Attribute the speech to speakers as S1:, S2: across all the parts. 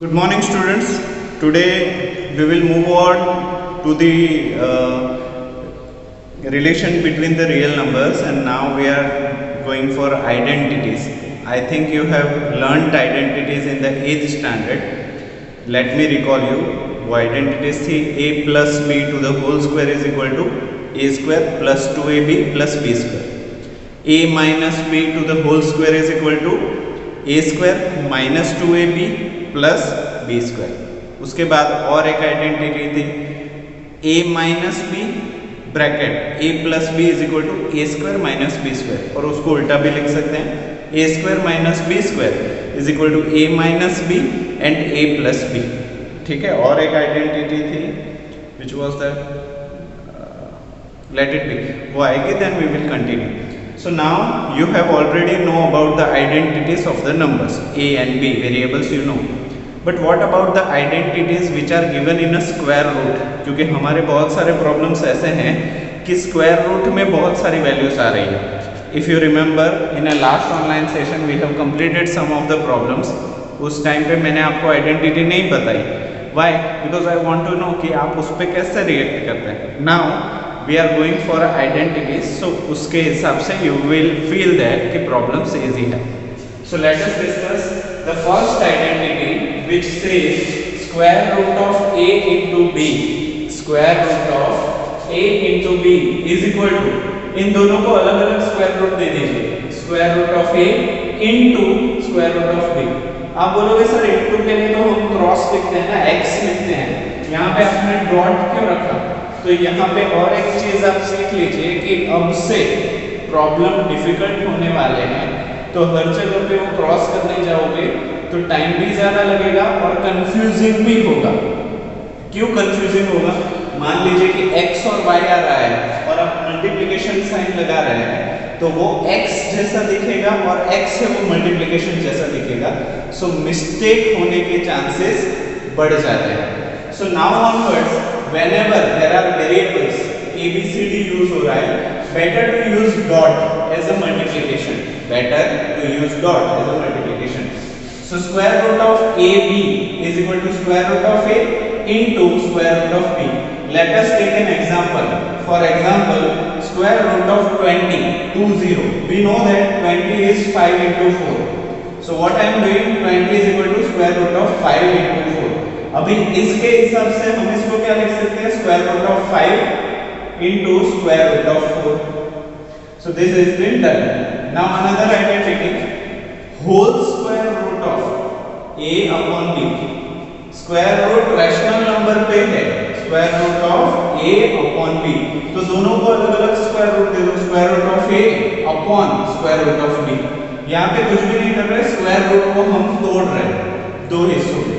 S1: Good morning, students. Today we will move on to the relation between the real numbers, and now we are going for identities. I think you have learned identities in the 8th standard. Let me recall you. वो identities थी a plus b to the whole square is equal to a square plus 2ab plus b square. A minus b to the whole square is equal to a square minus 2ab plus B square. उसके बाद और एक identity थी a minus B bracket a plus B is equal to A square minus B square, और उसको उल्टा भी लिख सकते हैं A square minus B square is equal to A minus B and A plus B. ठीक है. और एक आइडेंटिटी थी which was that let it be, वो आएगी then we will continue. So now you have already know about the identities of the numbers a and b variables you know. But what about the identities which are given in a square root? क्योंकि हमारे बहुत सारे problems ऐसे हैं कि square root में बहुत सारी values आ रही है. If you remember in a last online session we have completed some of the problems. उस time पे मैंने आपको identity नहीं बताई. Why? Because I want to know कि आप उस पे कैसे react करते हैं. Now we are going for identities, so उसके हिसाब से you will feel that कि problems easy है. So let us discuss the first identity which says square root of a into b. Square root of a into b is equal to, इन दोनों को अलग अलग square root दे दीजिए. Square root of a into square root of b. आप बोलोगे sir into के लिए तो हम क्रॉस लिखते हैं ना, x लिखते हैं, यहाँ पे आपने डॉट क्यों रखा? तो यहाँ पे और एक चीज आप सीख लीजिए कि अब से प्रॉब्लम डिफिकल्ट होने वाले हैं, तो हर जगह पे वो क्रॉस करने जाओगे तो टाइम भी ज्यादा लगेगा और कंफ्यूजिंग भी होगा. क्यों कंफ्यूजिंग होगा? मान लीजिए कि x और y आ रहा है और आप मल्टीप्लिकेशन साइन लगा रहे हैं, तो वो x जैसा दिखेगा और x है वो मल्टीप्लिकेशन जैसा दिखेगा. सो मिस्टेक होने के चांसेस बढ़ जाते हैं. So now onwards whenever there are variables a b c d use हो रहा है, better to use dot as a multiplication. Better to use dot as a multiplication. So square root of ab is equal to square root of a into square root of b. Let us take an example. For example, square root of 20. We know that 20 is 5 into 4. So what I am doing, 20 is equal to square root of 5 into 4. अभी इसके हिसाब से हम इसको क्या लिख सकते हैं? Square root of 5 into square root of 4. So this is been done. Now another identity, whole square root of a upon b. Square root rational number पे है, square root of a upon b, तो दोनों को अलग अलग square root दे दो. Square root of a upon square root of b. यहाँ पे कुछ भी नहीं कर रहे, स्क्वायर रूट को हम तोड़ रहे हैं दो हिस्सों में.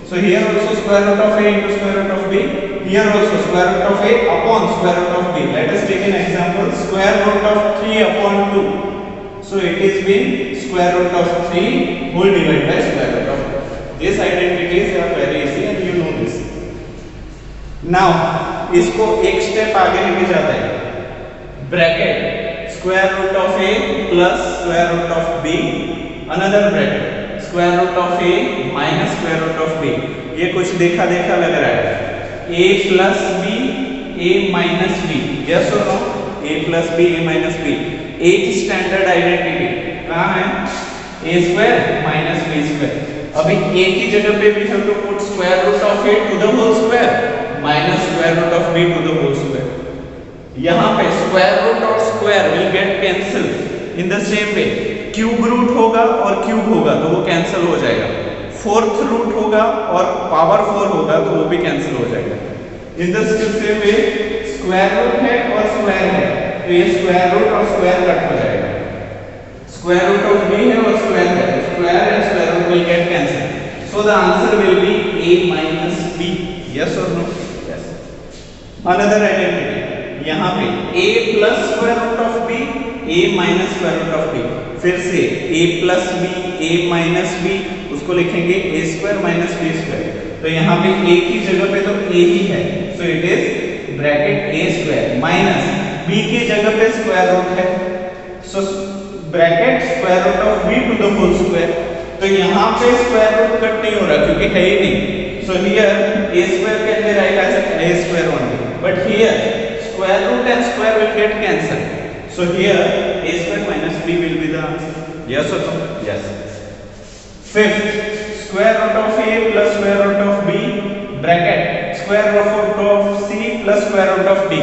S1: So here also square root of a into square root of b. Here also square root of a upon square root of b. Let us take an example. Square root of 3 upon 2. So it is been square root of 3 whole divided by square root of 2. These identities are very easy and you know this. Now इसको एक step आगे लेके जाते हैं. Bracket square root of a plus square root of b. Another bracket square root of a minus square root of b. ये कुछ देखा देखा लग रहा है. a plus b a minus b. yes or no? a plus b a minus b. एक standard identity कहाँ है? a square minus b square. अभी a की जगह पे भी हम लोग put square root of a to the whole square minus square root of b to the whole square. यहाँ पे square root और square will get cancelled in the same way. Cube root होगा और क्यूब होगा तो वो cancel हो जाएगा. फोर्थ रूट होगा और पावर 4 होगा तो वो भी कैंसिल हो जाएगा. In the same way square root है और स्क्वायर है, तो ये स्क्वायर रूट और स्क्वायर कट हो जाएगा. स्क्वायर रूट ऑफ b है और स्क्वायर है, square and square root will get cancel. So the answer will be a minus b. yes or no? yes. Another identity, यहाँ पे a plus square root of b a minus square root of b. फिर से a plus b a minus b, उसको लिखेंगे a square minus b square. तो यहाँ पे a की जगह पे तो a ही है, so it is bracket a square minus b की जगह पे स्क्वायर रूट है, so bracket square root of b to the whole square. तो यहाँ पे स्क्वायर रूट कट नहीं हो रहा क्योंकि है ही नहीं। So here a square can be write as a square only, but here square root and square will get cancelled. So here a square minus b will be the answer. Yes or no? Yes. Fifth, square root of a plus square root of b bracket square root of c plus square root of d.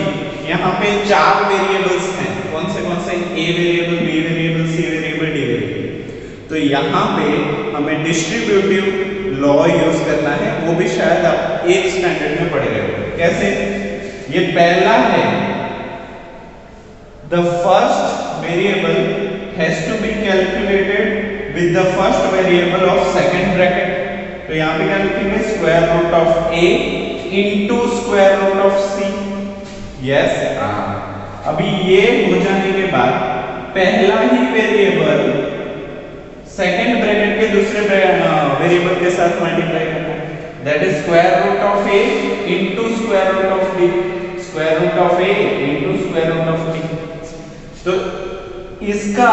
S1: यहाँ पे चार variables हैं। कौन से a variable, b variable, c variable, d variable. तो यहाँ पे हमें डिस्ट्रीब्यूटिव लॉ यूज करना है, वो भी शायद आप 8th स्टैंडर्ड में पढ़े रहे। कैसे? ये पहला है, the first variable has to be calculated with the first variable of second bracket. तो यहाँ पे क्या लिखेंगे? Square root of a into square root of c। Yes, अभी ये हो जाने के बाद पहला ही वेरिएबल सेकंड ब्रैकेट के दूसरे वेरिएबल के साथ मल्टीप्लाई करना है। That is square root of a into square root of d, square root of a into square root of d। तो इसका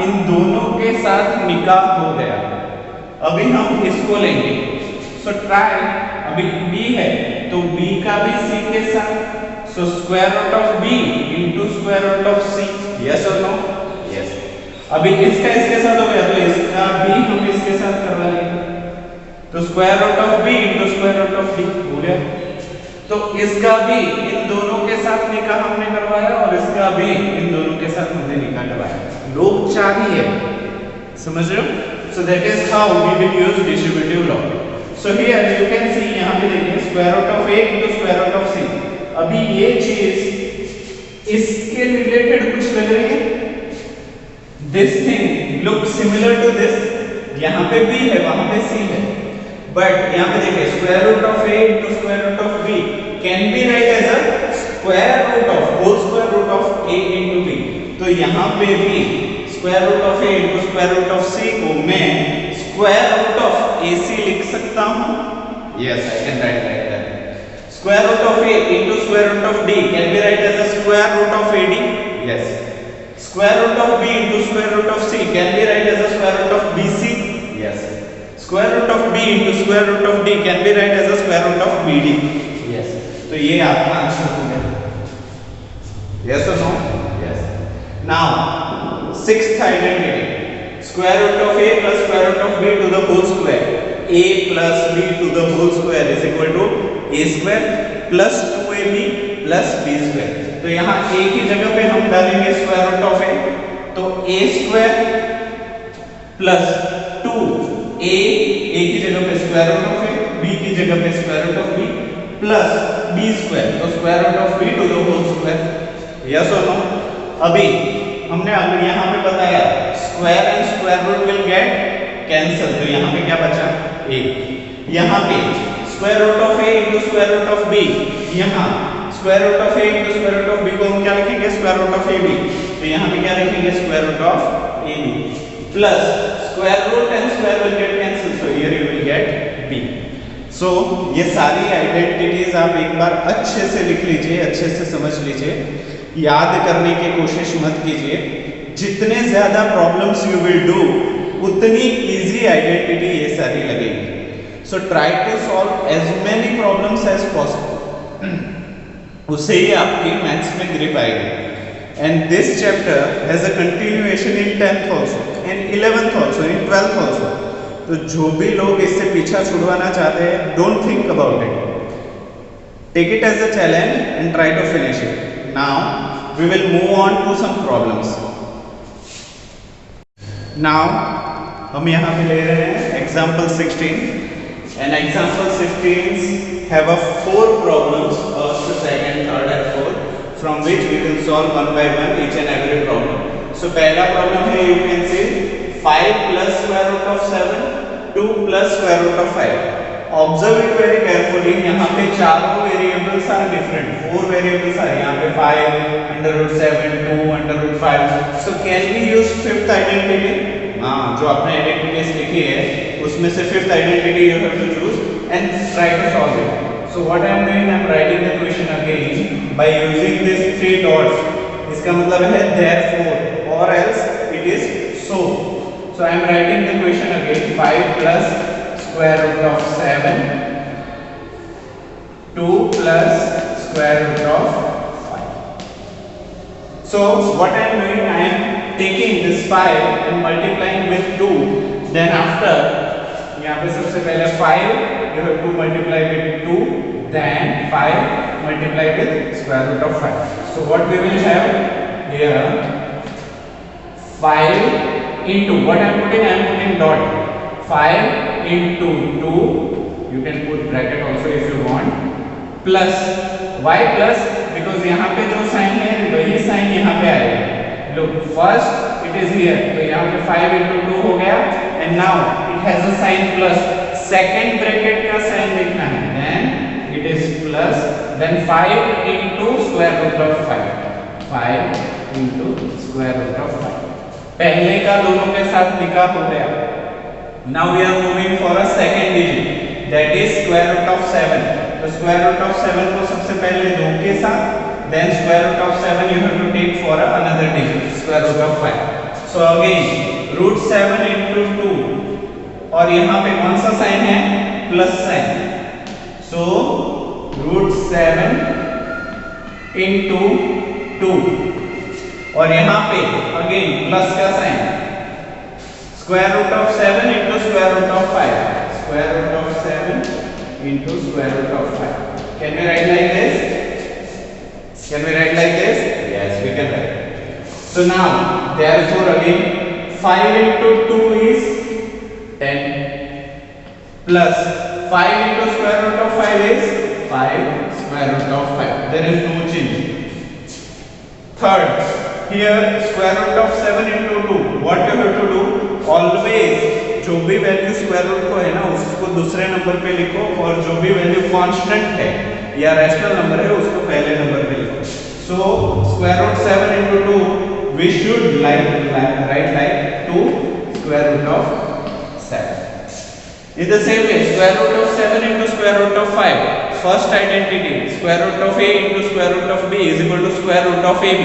S1: इन दोनों के साथ निकाह हो गया। अभी हम इसको लेंगे। सो ट्राई, अभी b है तो b का भी c के साथ, so square root of b into square root of c। Yes और नो? यस। अभी इसका इसके साथ हो गया तो इसका भी हम इसके साथ करवा लेंगे। तो square root of b into square root of d हो गया। तो इसका भी इन दोनों के साथ निकाह हमने करवाया और इसका भी इन दोनों के साथ हमने निकाह करवाया। लोग चार ही है, समझ रहे हो? So that is how we will use distributive law. So here you can see, यहां पे देखिए square root of a into square root of c। अभी ये चीज इसके रिलेटेड कुछ लग रही है? This thing look similar to this. यहाँ पे b है, वहां पे c है, बट यहाँ पे देखिए square root of a into square root of b can be write as a square root of whole square root of a into b। तो यहाँ पे भी square root of a into square root of c को मैं square root of ac लिख सकता हूँ। Yes, I can write like that. Square root of a into square root of d can be write as a square root of ad. Yes. Square root of b into square root of c can be write as a square root of bc. Yes. Square root of b into square root of d can be write as a square root of bd. Yes. तो ये आपका answer हो गया। Yes or no? Yes. Now, sixth identity. Square root of a plus square root of b to the whole square. a plus b to the whole square is equal to a square plus 2ab plus b square। तो यहाँ a की जगह पे हम डालेंगे square root of a, तो a square plus 2a की जगह पे square root of a, b की जगह पे square root of b plus b square, तो square root of b to the whole square. Yes और नो? अभी हमने अगर यहाँ पे बताया square and square root will get cancel, तो यहाँ पे क्या बचा? a। यहाँ पे square root of a into square root of b, यहाँ square root of a into square root of b को हम क्या लिखेंगे? Square root of ab। तो यहाँ पे क्या लिखेंगे? Square root of ab plus square root and square will get cancel, so here you will get b। सो ये सारी आइडेंटिटीज आप एक बार अच्छे से लिख लीजिए, अच्छे से समझ लीजिए, याद करने की कोशिश मत कीजिए। जितने ज्यादा प्रॉब्लम्स यू विल डू उतनी इजी आइडेंटिटी ये सारी लगेगी। So try to solve as many problems as possible. उससे ही आपकी मैथ्स में ग्रिप आएगी। And this chapter has a continuation in 10th also, in 11th also, in 12th also. तो जो भी लोग इससे पीछा छुड़वाना चाहते हैं, don't think about it. Take it as a challenge and try to finish it. Now we will move on to some problems. Now हम यहाँ पे ले रहे हैं example 16. And example 16 have a 4 problems, first, second, third and fourth, from which we will solve one by one each and every problem. So पहला problem है, you can see 5 plus square root of 7, 2 plus square root of 5. Observe it very carefully. यहाँ पे चारों variables are different. 4 variables are यहाँ पे 5, under root 7, 2, under root 5. So can we use fifth identity? हाँ, जो आपने identities लिखी है उसमें से fifth identity you have to choose and try to solve it. So what I am doing, I am writing the question again by using this 3 dots. इसका मतलब है therefore और else it is so। So I am writing the question again. 5 plus square root of 7, 2 plus square root of 5. So what I am doing, I am taking this 5 and multiplying with 2. Then after, यहाँ पे सबसे पहले 5 you have to multiply with 2, then 5 multiply with square root of 5. So what we will have here, 5 into, what I am putting dot. 5 into 2, you can put bracket also if you want, plus, why plus? Because यहाँ पे जो sign है वही sign यहाँ पे आएगा. Look, first it is here, तो यहाँ पे 5 into 2 हो गया, and now it has a sign plus. Second bracket का साइन देखना है, then it is plus, then 5 into square root of 5. 5 into square root of 5. पहले का दोनों के साथ लिखा हो गया. Now we are moving for a second digit, that is square root of 7. तो square root of 7 को सबसे पहले 2 के साथ, then square root of 7 you have to take for another digit, square root of 5. So again root 7 into 2, और यहाँ पे कौन सा साइन है? Plus sign. So root 7 into 2, और यहाँ पे अगेन प्लस का sign. Square root of 7 into square root of 5. Square root of 7 into square root of 5. Can we write like this? Can we write like this? Yes, we can write. So now, therefore again, 5 into 2 is 10. Plus 5 into square root of 5 is 5 square root of 5. There is no change. Third, here square root of 7 into 2. What you have to do? Always जो भी value square root को है ना उसको दूसरे number पे लिखो, और जो भी वैल्यू कांस्टेंट है या रैशनल नंबर है उसको पहले नंबर पे लिखो. So square root 7 into 2 we should write like 2 square root of 7. In the same way, square root of 7 into square root of 5. First identity, square root of a into square root of b is equal to square root of ab.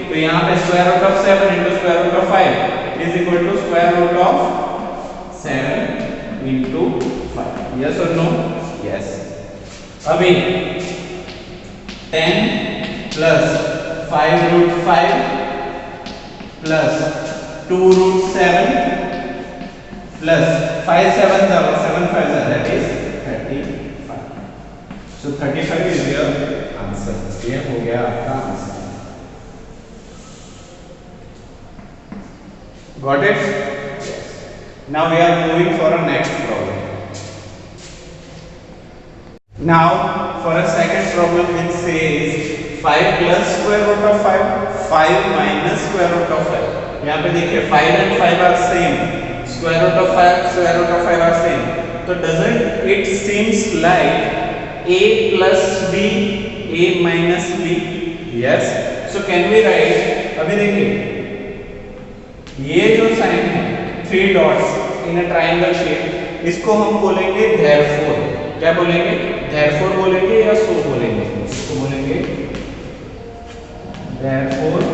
S1: तो यहाँ पे square root of 7 into square root of 5 is equal to square root of 7 into 5. Yes or no? Yes. अभी 10 plus 5 root 5 plus 2 root 7 plus 5 7 7 5 that is 35. So 35 is your answer. ये हो गया आपका answer. Got it? Now we are moving for a next problem. Now for a second problem which says 5 plus square root of 5, 5 minus square root of 5. यहाँ पे देखिए 5 and 5 are same. Square root of 5, square root of 5 are same. So doesn't it seems like a plus b, a minus b? Yes. So can we write? अभी देखिए ये जो sign है 3 dots in a triangle shape, इसको हम बोलेंगे therefore. क्या बोलेंगे? therefore बोलेंगे या so बोलेंगे? इसको बोलेंगे therefore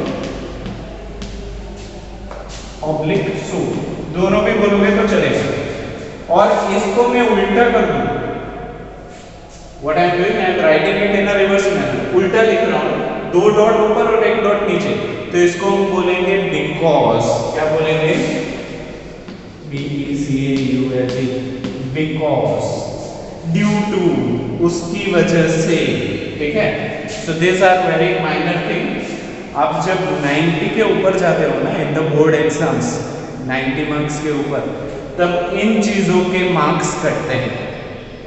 S1: oblique so. दोनों भी बोलोगे तो चलेगा. और इसको मैं उल्टा कर दूं. What I am doing? I am writing it in a reverse manner. उल्टा लिख रहा हूँ. 2 डॉट ऊपर और 1 डॉट नीचे. तो इसको हम बोलेंगे because. क्या बोलेंगे? B-E-C-A-U-S-E. Because. Due to. उसकी वजह से. ठीक है? So these are very minor things. आप जब 90 के ऊपर जाते हो ना in the board exams, 90 marks के ऊपर, तब इन चीजों के मार्क्स कटते हैं.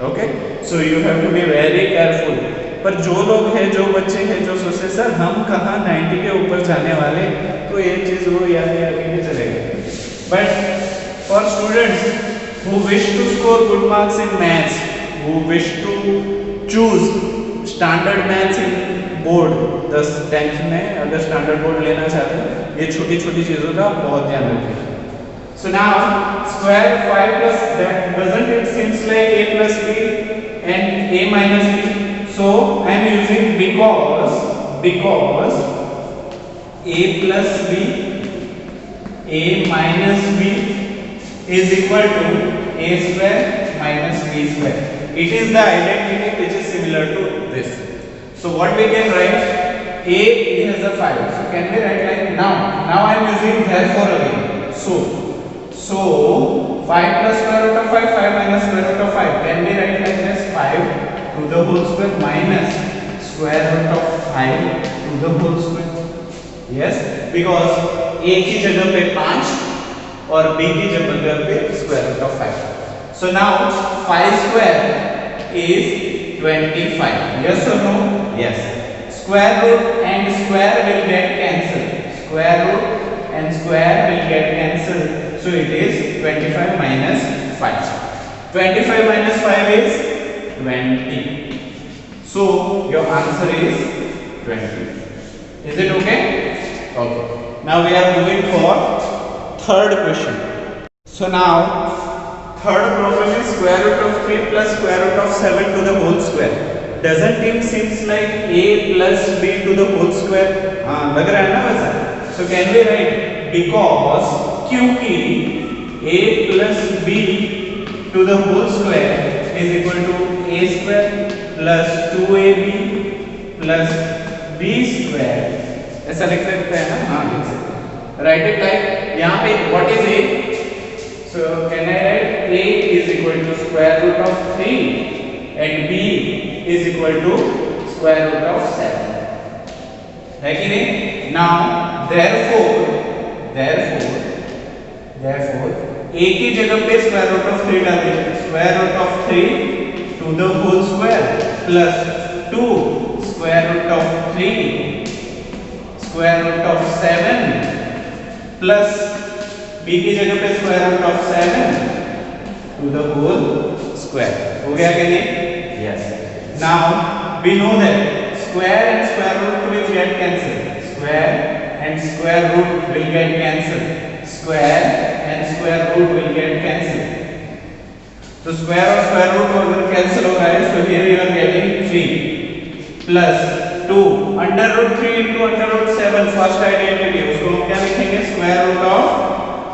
S1: Okay? So you have to be very careful. पर जो लोग हैं, जो बच्चे हैं जो सोचते सर हम कहाँ 90 के ऊपर जाने वाले, तो ये चीज वो याद नहीं चलेगा. But for students who wish to score good marks in maths, who wish to choose standard maths in board, 10th में अगर स्टैंडर्ड बोर्ड लेना चाहते हैं, ये छोटी छोटी चीजों का बहुत ध्यान रखें. So now square 5 plus that doesn't it seems like a plus b and a minus b. So I am using because a plus b, a minus b is equal to a square minus b square. It is the identity which is similar to this. So what we can write? A has a 5. So can we write like now? Now I am using therefore again. So 5 plus square root of 5, 5 minus square root of 5. Can we write like this? 5 to the whole square minus square root of 5 to the whole square. Yes, because a की जगह पे 5 और b की जगह पे square root of 5. So now 5 square is 25. Yes or no? Yes. Square root and square will get cancelled. Square root and square will get cancelled. So it is 25 minus 5. 25 minus 5 is 20. So your answer is 20. Is it okay? Okay. Now we are moving for third question. So now third problem is square root of 3 plus square root of 7 to the whole square. Doesn't it seems like a plus b to the whole square? लग रहा है ना वैसा? So can we write because क्योंकि a plus b to the whole square is equal to a square plus 2ab plus b square. ऐसा लिख सकते हैं ना? हाँ लिख सकते हैं. Write it like यहाँ पे what is a? So can I write a is equal to square root of 3 and b is equal to square root of 7. है कि नहीं? Now therefore a की जगह पे square root of 3 डाल दें. Square root of 3 to the whole square plus 2 square root of 3 square root of 7 plus b की जगह पे square root of 7 to the whole square. हो गया कि नहीं? Yes. Now we know that square and square root will get cancelled. Square and square root will get cancelled. Square and square root will get cancelled. So square और square root अगर cancel हो रहा है, so here you are getting 3 plus 2 under root 3 into under root 7 first identity. उसको हम क्या लिखेंगे? Square root of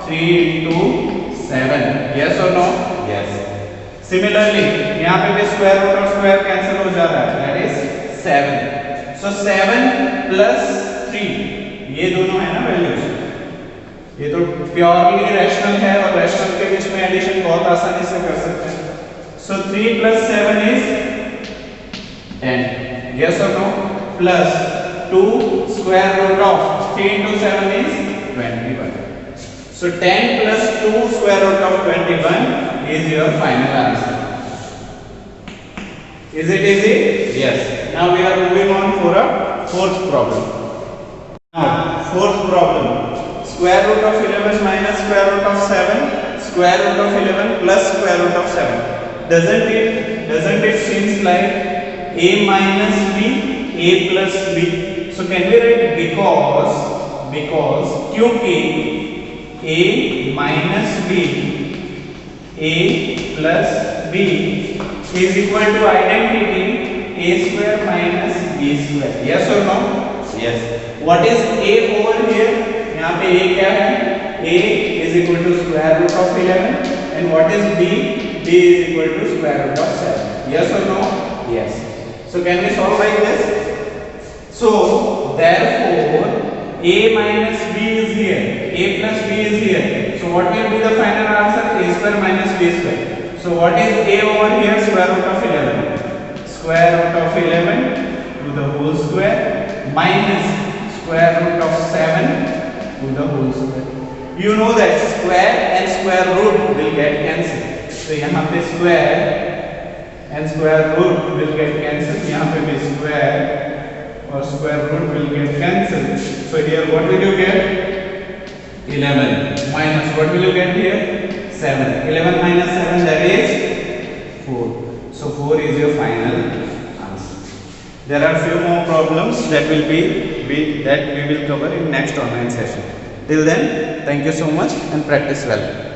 S1: 3 into 7. Yes or no? Yes. Similarly, यहाँ पे भी square root और square cancel हो जा रहा है. That is 7. So 7 plus 3 ये दोनों है ना values. ये तो प्योरली रैशनल है और रैशनल के बीच में एडिशन बहुत आसानी से कर सकते हैं. So 3 plus 7 is 10. Yes or no? Plus 2 square root of 3 into 7 is 21. So 10 plus 2 square root of 21 is your final answer. Is it easy? Yes. Now we are moving on for a fourth problem. Now fourth problem. Square root of 11 minus square root of 7, square root of 11 plus square root of 7. Doesn't it seems like a minus b, a plus b? So can we write because क्योंकि a minus b, a plus b is equal to identity a square minus b square. Yes or no? Yes. What is a over here? यहाँ पे a क्या है? a is equal to square root of 11 and what is b? b is equal to square root of 7. Yes or no? Yes. So can we solve like this? So therefore a minus b is here, a plus b is here. So what will be the final answer? A square minus b square. So what is a over here? Square root of 11. Square root of 11 to the whole square minus square root of 7 to the whole square. You know that square and square root will get cancelled. So यहाँ पे square and square root will get cancelled. यहाँ पे भी square or square root will get cancelled. So here what will you get? 11 minus what will you get here? 7. 11 minus 7 that is 4. So 4 is your final answer. There are few more problems that we will cover in next online session. Till then, thank you so much and practice well.